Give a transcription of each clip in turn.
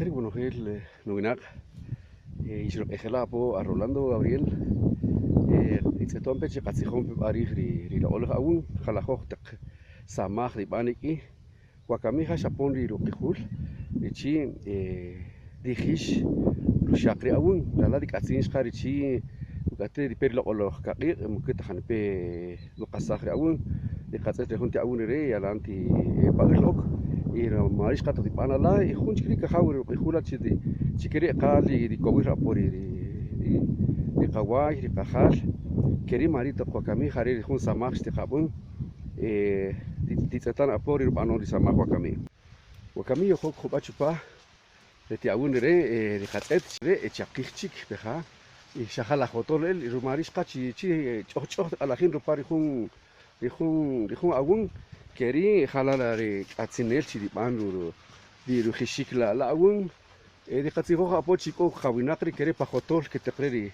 Qué bueno que el Nubinak y se lo que la po a Rolando Gabriel y se tompe che qatsihom pe ari ri la olga un khala khokh tak samah ri baniki wakami ha shapon ri ruqihul chi dihish rushaqri awun la dik atsin shqari chi ukate ri per la olga qaqi mukit khan pe lo qasakh ri awun di qatsat ri hunti awun re yalanti pa lok y marish qata di panala y hunchkri ka hawri ruqihula chi di chikri qali di kowira pori ri qawai ri qahal keri marito kwakami hari hun samah qabun di tatan apori rubano di samah wakami yo khok khobachupa ti awun re ri khatet re chaqichik beha y shahala khotol el rumarish qachi chi choch ala khin rupari hun awun keri halala ri atsinel chi di bandu di ruhishik la awun di qatsigo apo chiko khawinakri keri pakhotol ke teqreri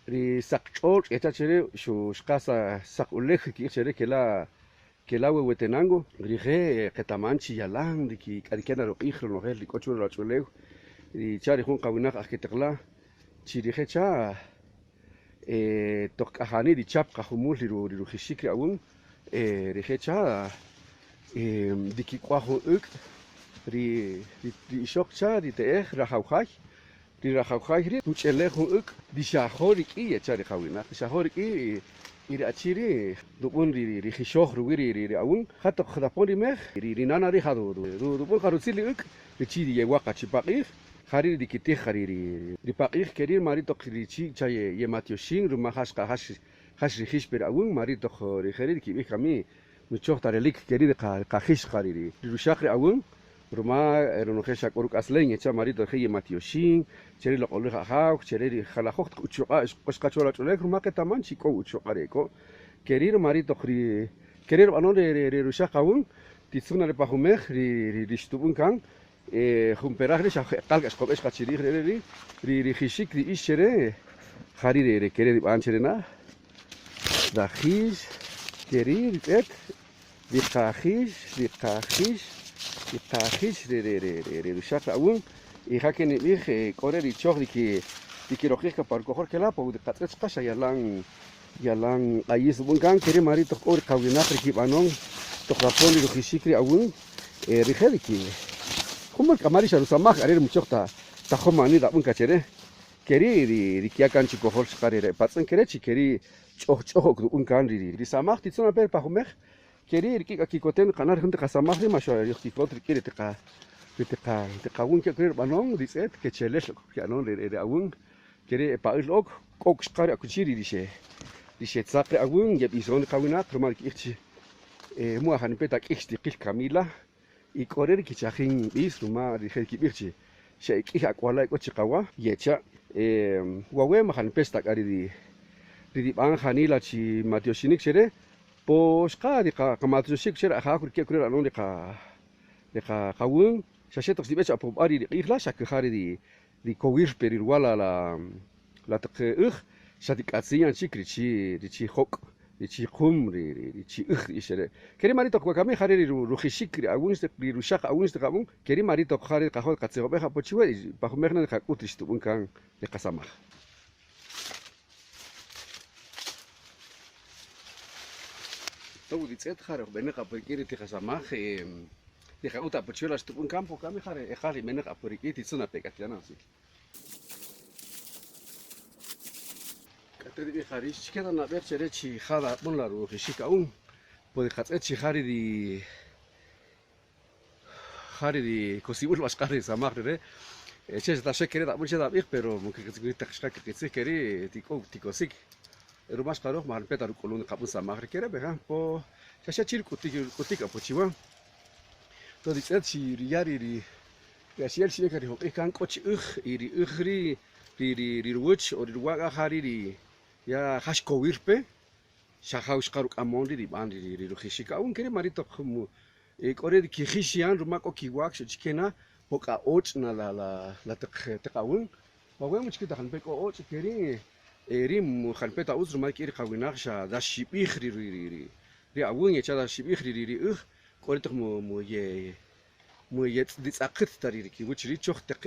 ri sakchor eta chere shu shqasa sakulej ki chere kela wetenango rige qetamanchi yalan diki karikena ro ijro no gel kochu ro chuleu ri chari jun qawinak akiteqla chirije cha tokahani di chap qahumul ri khishikri awun rige cha diki kwahu uk ri shok cha ri te rahawhaj ri rahawhaj tu chelejo uk di shahori ki echari khawina shahori ki iri achiri dubun ri khishokh ri awun hato khadapoli meh ri nana ri hadu dubun kharusili uk ri chi di yewaqa chipaqih khari di kitih khari ri paqih kerir marito ri chi chaye yematiyoshin ruma hash ri khish per awun marito ri khari ki kami muchokh tarelik kerir qahish khari ri rushakri awun Ruma eronojesa koruk asleñ echa marito je matiyoshin cheri lo olga hauk cheri khalajok uchoqa esqachola cholek ruma que taman chico uchoqareko kerir marito khri kerir anon re rusha qawun titsuna re pahumej ri stubun kan jumperaj re qalga esqob esqachiri ri khishik ri ishere khari re kerir ban cherena da khish kerir et di qahish y tajish de rushak awun y haken ich correr y chog diki rojiska par coger que la po de qatres qasha yalan ayis bunkan kere marito kor kawina ki banon to rapoli rojishikri awun rijediki como el camari sharu samah arer muchokta ta khomani da bunka chere keri ri kiakan chi coger skare patsen kere chi keri choch bunkan ri samah titsona per pa humeh Querer que aquí coten canar gente casamás de macho y que otro quiere te cagun que querer banón dice que cheles que no le agun quiere pa el ok skare akuchiri dice tsaqe agun ya bison kawina tomar que ich mu han peta ich di Camila y correr que chajin bis ruma dije que birchi she que akwala ko chikawa yecha wawe ma han pesta kari di ban hanila chi matioshinik chere pues qadi qamatu shik shira khakur ke kurer anon de qawun shashetok dibecha apo ari ikhla shak khari di kowir perir wala la tqih shadik atsiyan chikri chi khok chi khum ri chi ishere keri marito kwakami khari ru khishikri awun ri rushaq awun qabun keri marito khari qahol qatsigo beha pochiwe pa khumerne khakutish tubun kan de qasamah تو دي تسيت خارج بينك أبريكي تخزمه دي خاوتا بتشيل أشتبون كامبو كامي خارج بينك أبريكي تسنا بيكات يا ناسي كتير خارج كده نبيت شريت شي خالا بنلا روح شي كأون بدي خاطر شي خارج دي كوسيبول باش خارج سماخ ده شيء تشكر ده أقول شيء ده pero ممكن تقول تخشك كتير تيكوسيك Rumas karo mahal peta rukolun kapun sama kira beha po saya ciri kutik apa ciwa to di set si riari ya sial si kari hok ikan koci ri ruwch o ri waga hari ri ya hash kowirpe shahaus karuk amondi di bandi ri ruhishika un kiri marito khumu kore di kishian rumako kiwak chikena poka och na la taqawun bawe muchkita han beko och kiri Erim khalpeta uzru ma kiri khawinaksha da shibikh ri awun ya chada shibikh ri korit mo muy ditzaqit taririki wichri choqtaq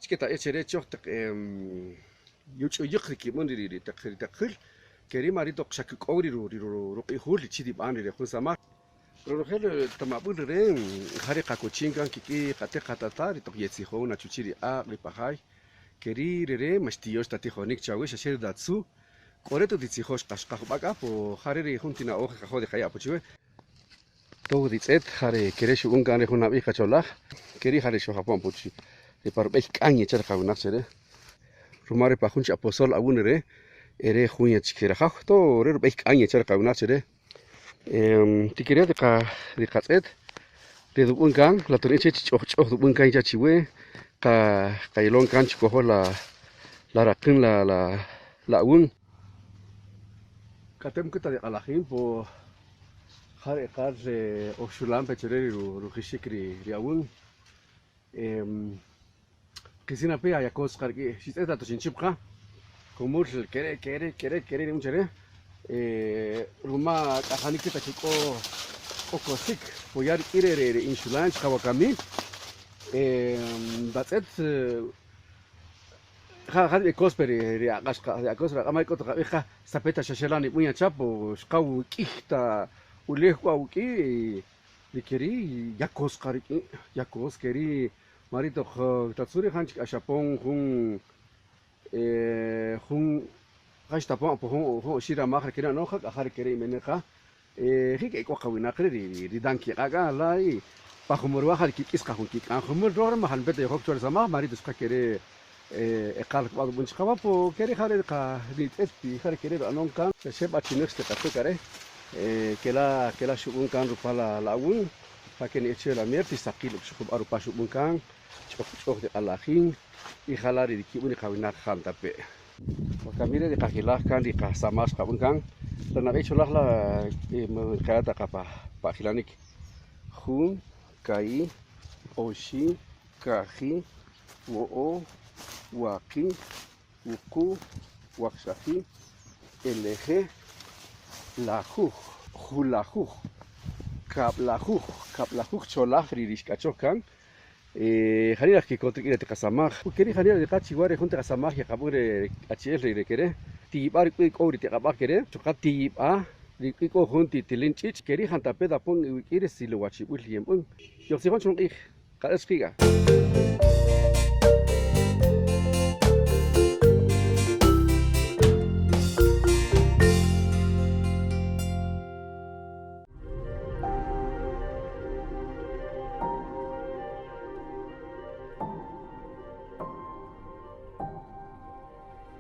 chketa echere choqtaq yuchu yiqriki mundiriri taqil keri marito qshakqori ruqihul chidi banri khusama Rogel tamabul re hari kakuchingan kiki kate katatari to yetziho na chuchiri a ripahai keri re mastillos tatijonik chawish asher datsu koreto ditzihos qashqabaga po hari juntina oje kajo de khaya pochwe to ditzet hari kereshu ungan re hunabi kacholah keri hari sho japon pochi de parbe kanye char kawnak chere rumare pajunch aposol agunere ere junya chikera to re be kanye char kawnak chere Tikiria de Katzet, de Dubungan, la Toniche of Dubungan Yachiwe, Kailon Canchico, la Rakin, la Un. Katemkuta de Alahim, por Hare Kar of Shulam Pechereri, Ruhishikri, Riaun. Kisina Pea, Yakos Kargi, she said that to Chinchipka, Commercial, Kere, un chere. Ruma kahanikita chiko okosik poyar irere insulanch kawakami that's it had a cosperi a cosra amaiko to sapeta shashelani munya chapo skawu kihta ulehwa uki dikeri yakos kariki yakos keri marito tatsuri hanch ashapon hun Hasta po shira mahar kira no hak ahar kire meneka hik ko khawina kire ridanki aga lai pa khumur wa hal kis ka hunki kan khumur dor ma han bete hok chor sama mari dus ka kire eqal qad bunch khawa po kire khare ka rit esti khare kire anon kan sheba chinex te ka kare kela shubun kan rupala laun faken echela merti saqil shub arupa shubun kan chok de alahin y halari di kibuni khawina khan tape Kamire de kajilah kan di kasamas kabun kan dan nabi chulah la kaya tak apa pakilanik hun kai oshi kahi wo waki wuku waksahi elehe lahu hulahu kaplahu cholah rirish kachokan Harira que contra que te casamar, porque Harira de Cachiware junto a Casamar y Cabure HL de querer, Tibar quick over te acabar querer, Chocati a, Rico Junti, Tilinchich, Keri Hantapeda Pong, y quieres si lo watch William. Yo se van a ir, cada espiga.